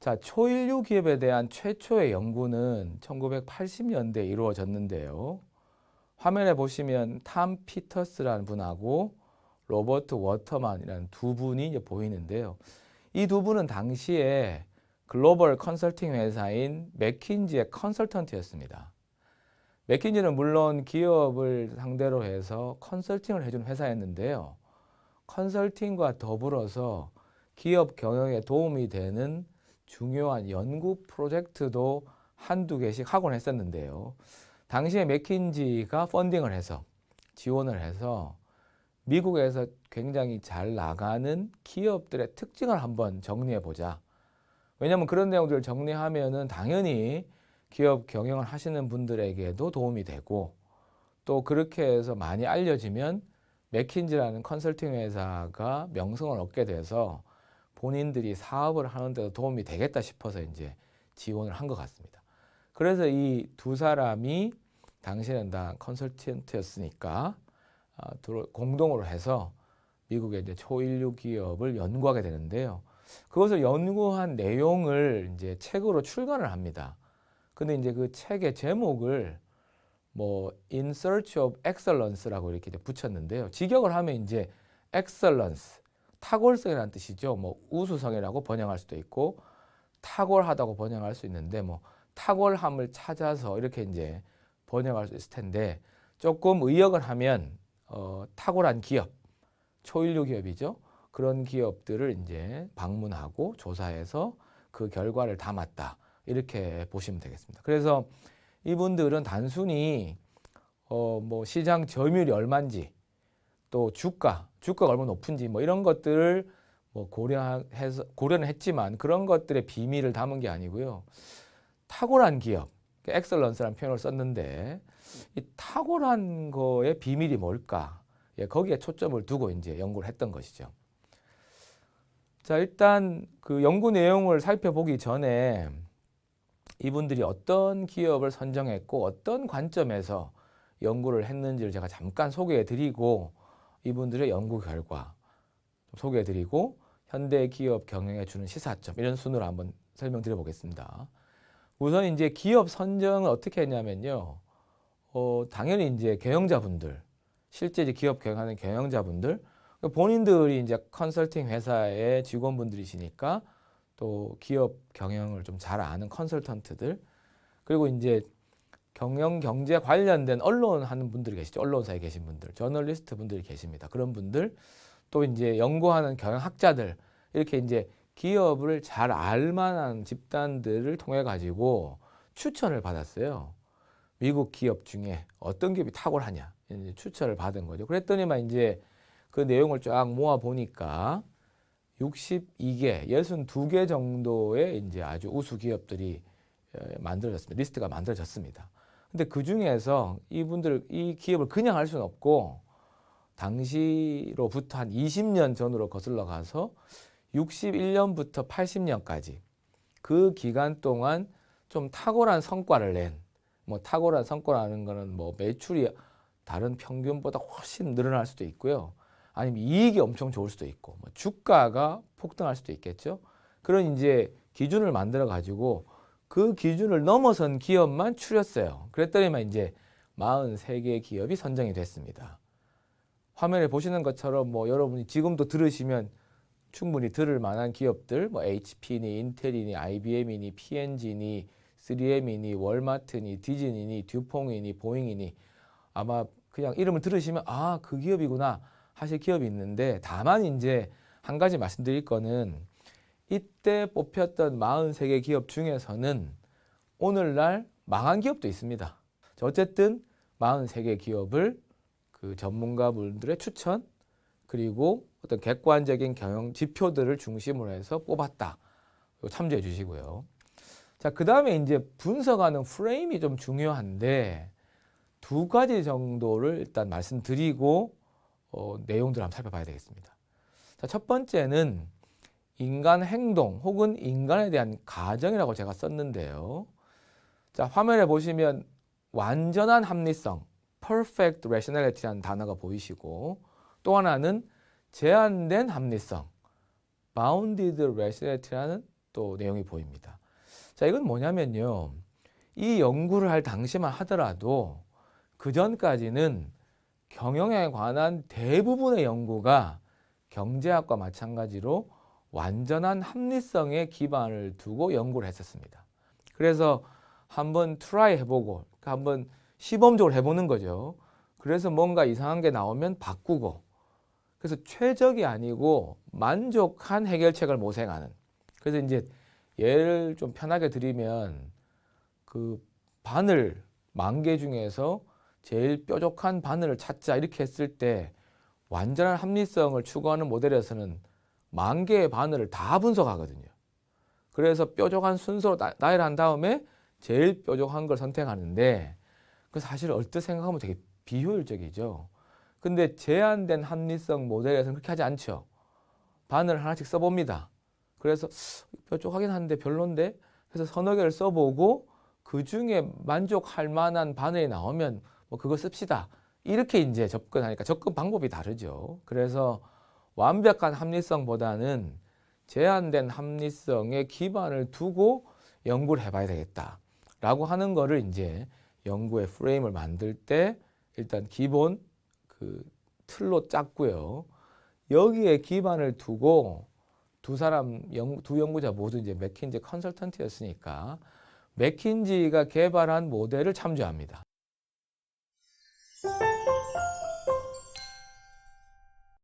자, 초인류 기업에 대한 최초의 연구는 1980년대에 이루어졌는데요. 화면에 보시면 탐 피터스라는 분하고 로버트 워터만이라는 두 분이 이제 보이는데요. 이 두 분은 당시에 글로벌 컨설팅 회사인 맥킨지의 컨설턴트였습니다. 맥킨지는 물론 기업을 상대로 해서 컨설팅을 해준 회사였는데요. 컨설팅과 더불어서 기업 경영에 도움이 되는 중요한 연구 프로젝트도 한두 개씩 하곤 했었는데요. 당시에 맥킨지가 펀딩을 해서 지원을 해서 미국에서 굉장히 잘 나가는 기업들의 특징을 한번 정리해 보자. 왜냐하면 그런 내용들을 정리하면은 당연히 기업 경영을 하시는 분들에게도 도움이 되고 또 그렇게 해서 많이 알려지면 맥킨지라는 컨설팅 회사가 명성을 얻게 돼서 본인들이 사업을 하는데도 도움이 되겠다 싶어서 이제 지원을 한 것 같습니다. 그래서 이 두 사람이 당시에는 다 컨설턴트였으니까 공동으로 해서 미국의 이제 초인류 기업을 연구하게 되는데요. 그것을 연구한 내용을 이제 책으로 출간을 합니다. 근데 이제 그 책의 제목을 뭐 In Search of Excellence라고 이렇게 붙였는데요. 직역을 하면 이제 Excellence, 탁월성이라는 뜻이죠. 뭐 우수성이라고 번역할 수도 있고 탁월하다고 번역할 수 있는데 뭐 탁월함을 찾아서 이렇게 이제 번역할 수 있을 텐데 조금 의역을 하면 탁월한 기업, 초인류 기업이죠. 그런 기업들을 이제 방문하고 조사해서 그 결과를 담았다. 이렇게 보시면 되겠습니다. 그래서 이분들은 단순히 뭐 시장 점유율이 얼마인지 또 주가가 얼마나 높은지 뭐 이런 것들을 뭐 고려는 했지만 그런 것들의 비밀을 담은 게 아니고요. 탁월한 기업, 엑셀런스라는 표현을 썼는데 이 탁월한 거의 비밀이 뭘까? 예, 거기에 초점을 두고 이제 연구를 했던 것이죠. 자, 일단 그 연구 내용을 살펴보기 전에 이분들이 어떤 기업을 선정했고 어떤 관점에서 연구를 했는지를 제가 잠깐 소개해 드리고 이분들의 연구 결과 소개해 드리고 현대 기업 경영에 주는 시사점 이런 순으로 한번 설명드려 보겠습니다. 우선 이제 기업 선정을 어떻게 했냐면요. 당연히 이제 경영자분들, 실제 이제 기업 경영하는 경영자분들, 본인들이 이제 컨설팅 회사의 직원분들이시니까 또 기업 경영을 좀 잘 아는 컨설턴트들, 그리고 이제 경영 경제 관련된 언론 하는 분들이 계시죠. 언론사에 계신 분들, 저널리스트 분들이 계십니다. 그런 분들, 또 이제 연구하는 경영학자들, 이렇게 이제 기업을 잘 알만한 집단들을 통해 가지고 추천을 받았어요. 미국 기업 중에 어떤 기업이 탁월하냐 이제 추천을 받은 거죠. 그랬더니만 이제 그 내용을 쫙 모아 보니까 62개, 62개 정도의 이제 아주 우수 기업들이 만들어졌습니다. 리스트가 만들어졌습니다. 근데 그 중에서 이 기업을 그냥 할 수는 없고 당시로부터 한 20년 전으로 거슬러 가서 61년부터 80년까지 그 기간 동안 좀 탁월한 성과를 낸, 뭐 탁월한 성과라는 거는 뭐 매출이 다른 평균보다 훨씬 늘어날 수도 있고요. 아니면 이익이 엄청 좋을 수도 있고, 뭐 주가가 폭등할 수도 있겠죠. 그런 이제 기준을 만들어 가지고 그 기준을 넘어선 기업만 추렸어요. 그랬더니만 이제 43개 기업이 선정이 됐습니다. 화면에 보시는 것처럼 뭐 여러분이 지금도 들으시면 충분히 들을 만한 기업들, 뭐 HP니, 인텔이니, IBM이니, P&G니, 3M이니, 월마트니, 디즈니니, 듀퐁이니, 보잉이니 아마 그냥 이름을 들으시면 아, 그 기업이구나 하실 기업이 있는데 다만 이제 한 가지 말씀드릴 거는 이때 뽑혔던 43개 기업 중에서는 오늘날 망한 기업도 있습니다. 어쨌든 43개 기업을 그 전문가분들의 추천 그리고 어떤 객관적인 경영 지표들을 중심으로 해서 뽑았다. 참조해 주시고요. 자, 그 다음에 이제 분석하는 프레임이 좀 중요한데 두 가지 정도를 일단 말씀드리고 내용들을 한번 살펴봐야 되겠습니다. 자, 첫 번째는 인간 행동 혹은 인간에 대한 가정이라고 제가 썼는데요. 자, 화면에 보시면 완전한 합리성, perfect rationality라는 단어가 보이시고 또 하나는 제한된 합리성, bounded rationality라는 또 내용이 보입니다. 자, 이건 뭐냐면요. 이 연구를 할 당시만 하더라도 그 전까지는 경영에 관한 대부분의 연구가 경제학과 마찬가지로 완전한 합리성에 기반을 두고 연구를 했었습니다. 그래서 한번 트라이 해보고 한번 시범적으로 해보는 거죠. 그래서 뭔가 이상한 게 나오면 바꾸고, 그래서 최적이 아니고 만족한 해결책을 모색하는. 그래서 이제 예를 좀 편하게 드리면 그 바늘 10,000개 중에서 제일 뾰족한 바늘을 찾자 이렇게 했을 때 완전한 합리성을 추구하는 모델에서는 10,000개의 바늘을 다 분석하거든요. 그래서 뾰족한 순서로 나열한 다음에 제일 뾰족한 걸 선택하는데, 그 사실 얼뜻 생각하면 되게 비효율적이죠. 근데 제한된 합리성 모델에서는 그렇게 하지 않죠. 바늘 하나씩 써봅니다. 그래서 뾰족하긴 한데 별론데 해서 서너 개를 써보고 그 중에 만족할 만한 바늘이 나오면 뭐 그거 씁시다. 이렇게 이제 접근하니까 접근 방법이 다르죠. 그래서 완벽한 합리성보다는 제한된 합리성에 기반을 두고 연구를 해봐야 되겠다라고 하는 거를 이제 연구의 프레임을 만들 때 일단 기본 그 틀로 짰고요. 여기에 기반을 두고 두 연구자 모두 이제 맥킨지 컨설턴트였으니까 맥킨지가 개발한 모델을 참조합니다.